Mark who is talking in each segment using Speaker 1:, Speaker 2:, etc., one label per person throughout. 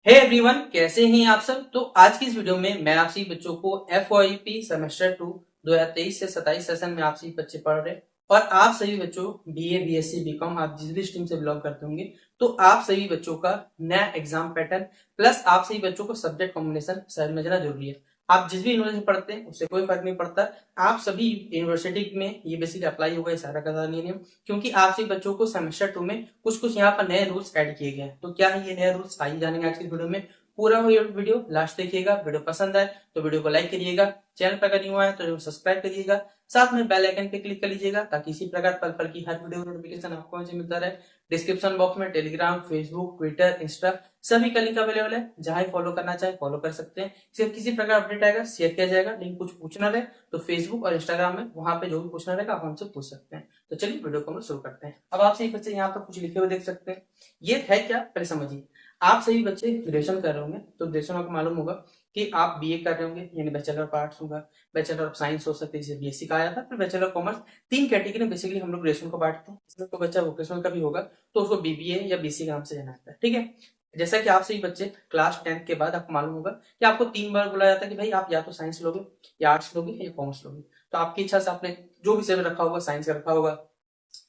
Speaker 1: Hey everyone, कैसे हैं आप सब। तो आज की इस वीडियो में मैं आप सभी बच्चों को एफओआईपी सेमेस्टर 2 2023 से 27 सेशन में आप सभी बच्चे पढ़ रहे हैं। और आप सभी बच्चों बीए बीएससी बीकॉम आप जिस भी स्ट्रीम से बिलोंग करते होंगे तो आप सभी बच्चों का नया एग्जाम पैटर्न प्लस आप सभी बच्चों को सब्जेक्ट कॉम्बिनेशन समझना जरूरी है। आप जिस भी यूनिवर्सिटी में पढ़ते हैं उससे कोई फर्क नहीं पड़ता। आप सभी यूनिवर्सिटी में ये बेसिकली अप्लाई होगा, सारा का सारा नियम, क्योंकि आप सभी बच्चों को सेमेस्टर 2 में कुछ कुछ यहाँ पर नए रूल्स ऐड किए गए हैं। तो क्या है ये नए रूल्स, आइए जानेंगे आज की वीडियो में। पूरा वीडियो लास्ट देखिएगा। वीडियो पसंद आए तो वीडियो को लाइक करिएगा, चैनल पर अगर न्यू आए तो सब्सक्राइब करिएगा, साथ में बेल आइकन पे क्लिक कर लीजिएगा ताकि इसी प्रकार पल पल की हर वीडियो नोटिफिकेशन आपको मिलता रहे। डिस्क्रिप्शन बॉक्स में टेलीग्राम, फेसबुक, ट्विटर, इंस्टा सभी का लिंक अवेलेबल है। जहां फॉलो करना चाहे फॉलो कर सकते हैं। सिर्फ किसी प्रकार अपडेट आएगा शेयर किया जाएगा। लिंक कुछ पूछना रहे तो फेसबुक और इंस्टाग्राम में वहां पे जो भी पूछना रहेगा आप हमसे पूछ सकते हैं। तो चलिए वीडियो को हम शुरू करते हैं। अब आप सभी बच्चे यहाँ पर कुछ लिखे हुए देख सकते हैं। ये है क्या, पहले समझिए। आप सभी बच्चे ग्रेजुएशन कर रहे होंगे तो ग्रेजुएशन आपको मालूम होगा कि आप बीए कर रहे होंगे, यानी बैचलर ऑफ आर्ट्स होगा, बैचलर ऑफ साइंस हो सकती है जिसे बीएससी कहा जाता है, फिर बैचलर ऑफ कॉमर्स। तीन कैटेगरी में बेसिकली हम लोग ग्रेजुएशन को बांटते हैं। इसमें कोई बच्चा वोकेशनल का भी होगा तो उसको बीबीए या बीसी का नाम से जाना जाता है, ठीक है। जैसा कि आप सभी बच्चे क्लास 10 के बाद आपको मालूम होगा कि आपको 3 बार बोला जाता है कि भाई आप या तो साइंस लोगे या आर्ट्स लोगे या कॉमर्स लोगे। तो आपकी इच्छा से आपने जो भी सेव रखा होगा, साइंस का रखा होगा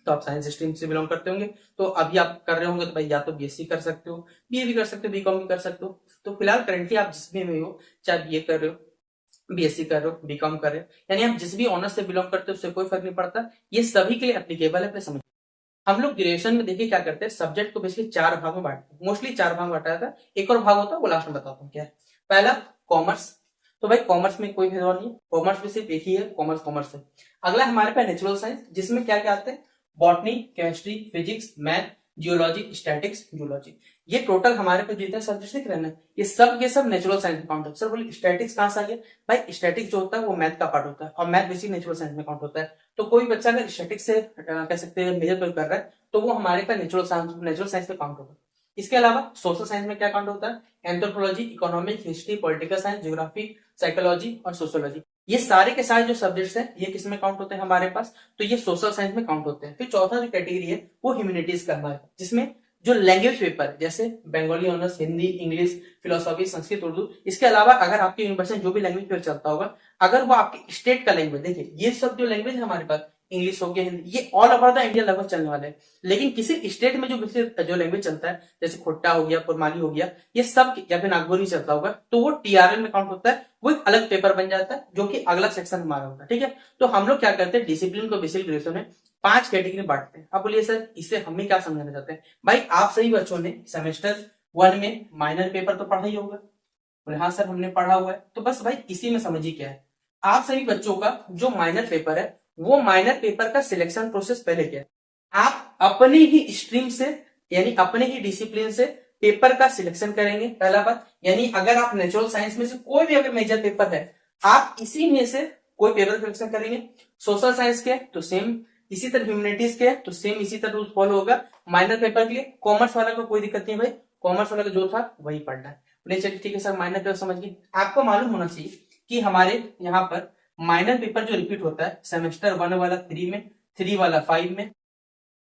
Speaker 1: तो आप साइंस स्ट्रीम से बिलोंग करते होंगे। तो अभी आप कर रहे होंगे तो भाई या तो बीएससी कर सकते हो, बीए भी कर सकते हो, बीकॉम भी कर सकते हो। तो फिलहाल करेंटली आप जिस भी में हो, चाहे बीए कर रहे हो, बीएससी कर रहे हो, बीकॉम कर रहे हो, यानी आप जिस भी ऑनर्स से बिलोंग करते हो उससे कोई फर्क नहीं पड़ता। ये सभी के लिए एप्लीकेबल है। समझ, हम लोग ग्रेजुएशन में देखिए क्या करते हैं, सब्जेक्ट को बेसिकली 4 भाग में बांटते हैं। मोस्टली 4 भाग बांटा जाता है। एक और भाग होता है वो लास्ट में बताता हूँ क्या है। पहला कॉमर्स। तो भाई कॉमर्स में कोई भेदभाव नहीं है, कॉमर्स में सिर्फ एक ही है, कॉमर्स कॉमर्स है। अगला हमारे पास नेचुरल साइंस, जिसमें क्या क्या आते हैं, botany, chemistry, physics, math, geology, statics, zoology. ये टोटल हमारे पास जितने सब्जेक्ट दिख रहे हैं ना, ये सब के सब नेचुरल साइंस में काउंट होता है। सर बोले स्टैटिक्स कहां से आ गया? भाई स्टैटिक्स जो होता है वो मैथ का पार्ट होता है और मैथ बेसिक नेचुरल साइंस में काउंट होता है। तो कोई बच्चा अगर स्टैटिक्स से कह सकते हैं मेजर कर रहा है तो वो हमारे पास नेचुरल साइंस में काउंट होगा। इसके अलावा सोशल साइंस में क्या काउंट होता है, anthropology, economics, history, political science, geography, psychology और सोशियोलॉजी। ये सारे के सारे जो सब्जेक्ट्स हैं ये किस में काउंट होते हैं हमारे पास, तो ये सोशल साइंस में काउंट होते हैं। फिर चौथा जो कैटेगरी है वो ह्यूमैनिटीज का हमारे, जिसमें जो लैंग्वेज पेपर जैसे Bengali honours, Hindi, English, philosophy, Sanskrit, Urdu, इसके अलावा अगर आपकी यूनिवर्सिटी जो भी लैंग्वेज पेपर चलता होगा अगर वो आपके स्टेट का लैंग्वेज, देखिए ये सब जो लैंग्वेज है हमारे पास, इंग्लिश हो गया, हिंदी, ये ऑल ओवर द इंडिया लगभग चलने वाले हैं। लेकिन किसी स्टेट में जो लैंग्वेज चलता है जैसे खोट्टा हो गया, कुरमाली हो गया, ये सब या फिर नागपुर भी चलता होगा तो वो टीआरएल में काउंट होता है। वो एक अलग पेपर बन जाता है जो कि अगला सेक्शन हमारा होता है, ठीक है। तो हम लोग क्या करते हैं, डिसिप्लिन को बेसिक ग्रेजुएशन में 5 कैटेगरी बांटते हैं। अब बोलिए सर इससे हमें क्या समझाना चाहते हैं। भाई आप सही बच्चों ने सेमेस्टर 1 में माइनर पेपर तो पढ़ा ही होगा। बोले हाँ सर हमने पढ़ा हुआ है। तो बस भाई इसी में समझिए क्या है, आप सभी बच्चों का जो माइनर पेपर है वो माइनर पेपर का सिलेक्शन प्रोसेस पहले क्या है, आप अपनी ही स्ट्रीम से यानी अपने ही डिसिप्लिन से पेपर का सिलेक्शन करेंगे। पहला बात, यानी अगर आप नेचुरल साइंस में से कोई भी अगर मेजर पेपर है आप इसी में से कोई पेपर सिलेक्शन करेंगे। सोशल साइंस के तो सेम, इसी तरह ह्यूमैनिटीज के तो सेम इसी तरह रूल फॉलो होगा। माइनर पेपर के लिए कॉमर्स वाला को कोई दिक्कत नहीं भाई, कॉमर्स वाला का जो था वही पढ़ना है। बोले चलिए ठीक है सर माइनर पेपर समझ गए। आपको मालूम होना चाहिए कि हमारे यहाँ पर माइनर पेपर जो रिपीट होता है सेमेस्टर 1 वाला 3 में, 3 वाला 5 में,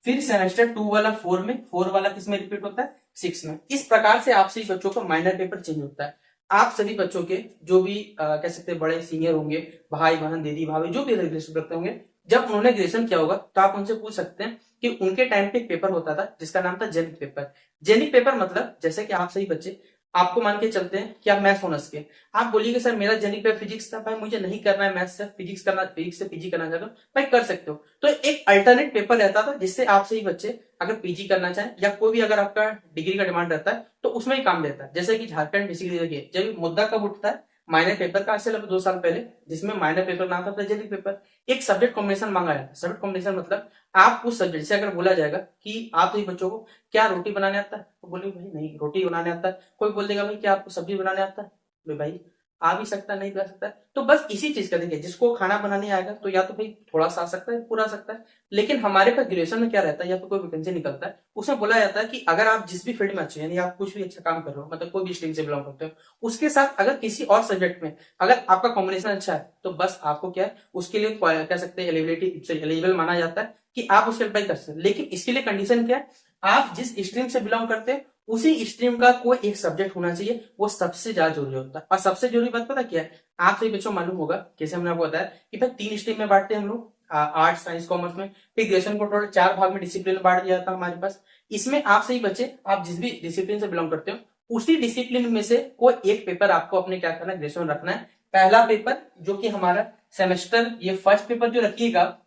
Speaker 1: फिर सेमेस्टर 2 वाला 4 में, 4 वाला किस में रिपीट होता है, 6 में। इस प्रकार से आप सभी बच्चों का माइनर पेपर चेंज होता है। आप सभी बच्चों के जो भी कह सकते हैं बड़े सीनियर होंगे, भाई बहन दीदी भाभी जो भी ग्रेजुएशन करते होंगे, जब उन्होंने ग्रेजुएशन किया होगा तो आप उनसे पूछ सकते हैं कि उनके टाइम पे एक पेपर होता था जिसका नाम था जेनिक पेपर। जेनिक पेपर मतलब जैसे कि आप सही बच्चे, आपको मान के चलते हैं कि आप मैथ्स ऑनर्स के, आप बोलिएगा सर मेरा जेनिक पेपर फिजिक्स था, भाई मुझे नहीं करना है मैथ्स से फिजिक्स करना, फिजिक्स से पीजी करना चाहता हूँ, भाई कर सकते हो। तो एक अल्टरनेट पेपर रहता था जिससे आप सही बच्चे अगर पीजी करना चाहें या कोई भी अगर आपका डिग्री का डिमांड रहता है तो उसमें ही काम देता है। जैसे कि झारखंड बेसिकली देखिए जब मुद्दा कब उठता है माइनर पेपर का, ऐसे लगभग 2 साल पहले, जिसमें माइनर पेपर नाम था जेनिक पेपर। एक सब्जेक्ट कॉम्बिनेशन मांगा है। सब्जेक्ट कॉम्बिनेशन मतलब आप उस सब्जेक्ट से अगर बोला जाएगा कि आप सही बच्चों को क्या रोटी बनाने आता है, तो बोले भाई नहीं रोटी बनाने आता है। कोई बोल देगा भाई क्या आपको सब्जी बनाने आता है, भाई आ भी सकता है नहीं भी आ सकता है। तो बस इसी चीज का देखिए, जिसको खाना बनाने आएगा तो या तो भाई थोड़ा सा आ सकता है, पूरा आ सकता है। लेकिन हमारे पास ग्रेजुएशन में क्या रहता है, या तो कोई वैकेंसी निकलता है उसमें बोला जाता है कि अगर आप जिस भी फील्ड में अच्छे यानी आप कुछ भी अच्छा काम कर रहे हो, मतलब कोई भी स्ट्रीम से बिलोंग करते हो, उसके साथ अगर किसी और सब्जेक्ट में अगर आपका कॉम्बिनेशन अच्छा है तो बस आपको क्या है उसके लिए कह सकते हैं एलिजिबल माना जाता है कि आप उसके अप्लाई कर सकते हैं। लेकिन इसके लिए कंडीशन क्या है, आप जिस स्ट्रीम से बिलोंग करते हैं उसी स्ट्रीम का कोई एक सब्जेक्ट होना चाहिए, वो सबसे ज्यादा जरूरी होता है। और सबसे जरूरी बात पता क्या है, आप सभी बच्चों को मालूम होगा, जैसे हमने आपको बताया कि भाई 3 स्ट्रीम में बांटते हैं हम लोग, आर्ट्स साइंस कॉमर्स में। फिर ग्रेजुएशन को टोटल 4 भाग में डिसिप्लिन में बांट दिया था हमारे पास। इसमें आप सही बच्चे, आप जिस भी डिसिप्लिन से बिलोंग करते हो, उसी डिसिप्लिन में से कोई एक पेपर आपको अपने क्या करना है, ग्रेजुएशन में रखना है। पहला पेपर जो कि हमारा सेमेस्टर, ये फर्स्ट पेपर जो रखिएगा,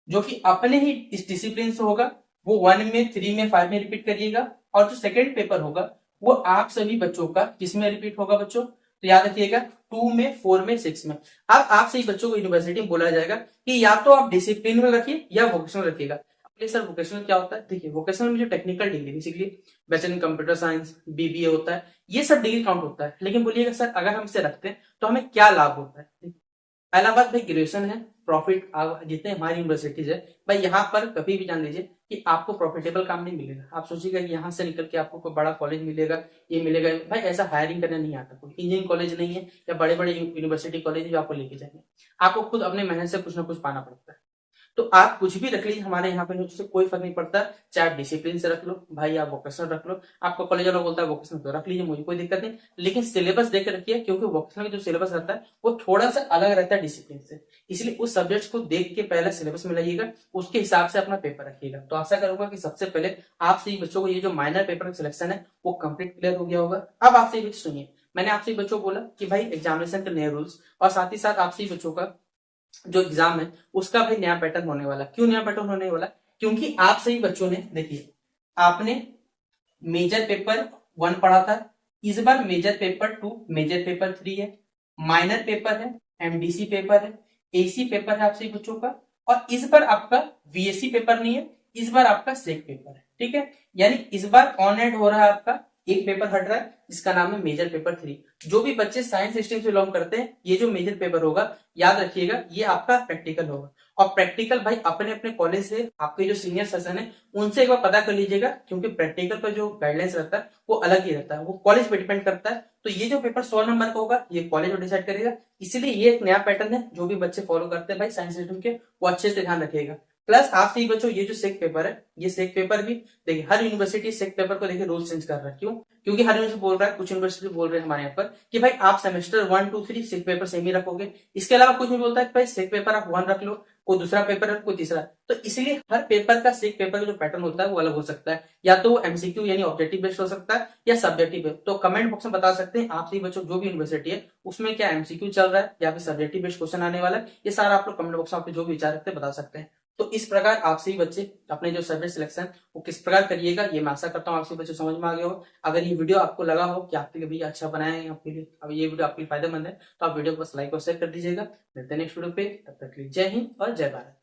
Speaker 1: जो कि अपने ही इस डिसिप्लिन से होगा, वो 1 में, 3 में, 5 में रिपीट करिएगा। और जो सेकेंड पेपर होगा वो आप सभी बच्चों का किसमें रिपीट होगा बच्चों, तो याद रखिएगा 2 में, 4 में, 6 में। अब आप सही बच्चों को यूनिवर्सिटी में बोला जाएगा कि या तो आप डिसिप्लिन में रखिए या वोकेशनल रखिएगा। अब सर वोकेशनल क्या होता है, देखिए वोकेशनल में जो technical degree, basically bachelor in computer science, BBA होता है, ये सब डिग्री काउंट होता है। लेकिन बोलिएगा सर अगर हम इसे रखते हैं तो हमें क्या लाभ होता है। पहला बात भाई, ग्रेजुएशन है, प्रॉफिट जितने हमारी यूनिवर्सिटीज है भाई, यहाँ पर कभी भी जान लीजिए कि आपको प्रॉफिटेबल काम नहीं मिलेगा। आप सोचिएगा कि यहाँ से निकल के आपको कोई बड़ा कॉलेज मिलेगा, ये मिलेगा, भाई ऐसा हायरिंग करने नहीं आता। कोई इंजीनियरिंग कॉलेज नहीं है या बड़े बड़े यूनिवर्सिटी कॉलेज जो आपको लेके जाएंगे, आपको खुद अपने मेहनत से कुछ ना कुछ पाना पड़ता है। तो आप कुछ भी रख लीजिए हमारे यहाँ पे, उससे कोई फर्क नहीं पड़ता, चाहे आप डिसिप्लिन से रख लो भाई, आप वोकेशनल रख लो। आपका कॉलेज वाला बोलता है वोकेशनल तो रख लीजिए, मुझे कोई दिक्कत नहीं, लेकिन सिलेबस देख के रखिए, क्योंकि वोकेशनल का जो सिलेबस रहता है वो थोड़ा सा अलग रहता है डिसिप्लिन से। इसलिए उस सब्जेक्ट को देख के पहले सिलेबस में लाइएगा, उसके हिसाब से अपना पेपर रखिएगा। तो आशा करूंगा कि सबसे पहले आप सही बच्चों को ये जो माइनर पेपर का सिलेक्शन है वो कंप्लीट क्लियर हो गया होगा। अब आप सही बच्चे सुनिए, मैंने आपसे बच्चों को बोला कि भाई एग्जामिनेशन के नए रूल्स, और साथ ही साथ आपसे बच्चों का जो एग्जाम है उसका भी नया पैटर्न होने वाला। क्यों नया पैटर्न होने वाला, क्योंकि आप सही बच्चों ने देखिए, आपने मेजर पेपर 1 पढ़ा था, इस बार मेजर पेपर 2, मेजर पेपर 3 है, माइनर पेपर है, एमडीसी पेपर है, एसी पेपर है आप सही बच्चों का, और इस बार आपका वीएससी पेपर नहीं है, इस बार आपका सेक पेपर है। ठीक है, यानी इस बार ऑन एंड हो रहा है आपका एक पेपर हट रहा है जिसका नाम है मेजर पेपर 3। जो भी बच्चे साइंस स्ट्रीम से बिलोंग करते हैं, ये जो मेजर पेपर होगा याद रखिएगा ये आपका प्रैक्टिकल होगा। और प्रैक्टिकल भाई अपने अपने कॉलेज से, आपके जो सीनियर सेशन है उनसे एक बार पता कर लीजिएगा, क्योंकि प्रैक्टिकल का जो गाइडलाइंस रहता है वो अलग ही रहता है, वो कॉलेज पे डिपेंड करता है। तो ये जो पेपर 100 नंबर का होगा ये कॉलेज में डिसाइड करेगा। इसलिए ये एक नया पैटर्न है, जो भी बच्चे फॉलो करते हैं भाई साइंस स्ट्रीम के, वो अच्छे से ध्यान रखिएगा। प्लस आप सही बच्चों, ये जो सेक पेपर है, ये सेक पेपर भी देखिए, हर यूनिवर्सिटी सेक पेपर को देखिए रूल चेंज कर रहा है। क्यों, क्योंकि हर यूनिवर्सिटी बोल रहा है, कुछ यूनिवर्सिटी बोल रहे हैं हमारे यहाँ पर कि भाई आप सेमेस्टर 1, 2, 3 सेक पेपर सेम ही रखोगे। इसके अलावा कुछ भी बोलता है कि भाई सेक पेपर आप 1 रख लो, कोई दूसरा पेपर है, कोई तीसरा। तो इसलिए हर पेपर का सेक पेपर का जो पैटर्न होता है वो अलग हो सकता है, या तो एमसीक्यू यानी ऑब्जेक्टिव बेस्ड हो सकता है या सब्जेक्टिव बेस्ड। तो कमेंट बॉक्स में बता सकते हैं आप सही बच्चों, जो भी यूनिवर्सिटी है उसमें क्या एमसीक्यू चल रहा है या फिर सब्जेक्टिव बेस्ड क्वेश्चन आने वाला है। ये सारा आप लोग कमेंट बॉक्स में आपके जो भी विचार रखते हैं बता सकते हैं। तो इस प्रकार आप सही बच्चे अपने जो सब्जेक्ट सिलेक्शन वो किस प्रकार करिएगा, ये मैं आशा करता हूँ आप सभी बच्चों समझ में आ गया हो। अगर ये वीडियो आपको लगा हो कि आपके लिए भी अच्छा बनाया है आपके लिए, अब ये वीडियो आपके लिए फायदेमंद है, तो आप वीडियो को बस लाइक और शेयर कर दीजिएगा। मिलते हैं नेक्स्ट वीडियो पे, तब तक के लिए जय हिंद और जय भारत।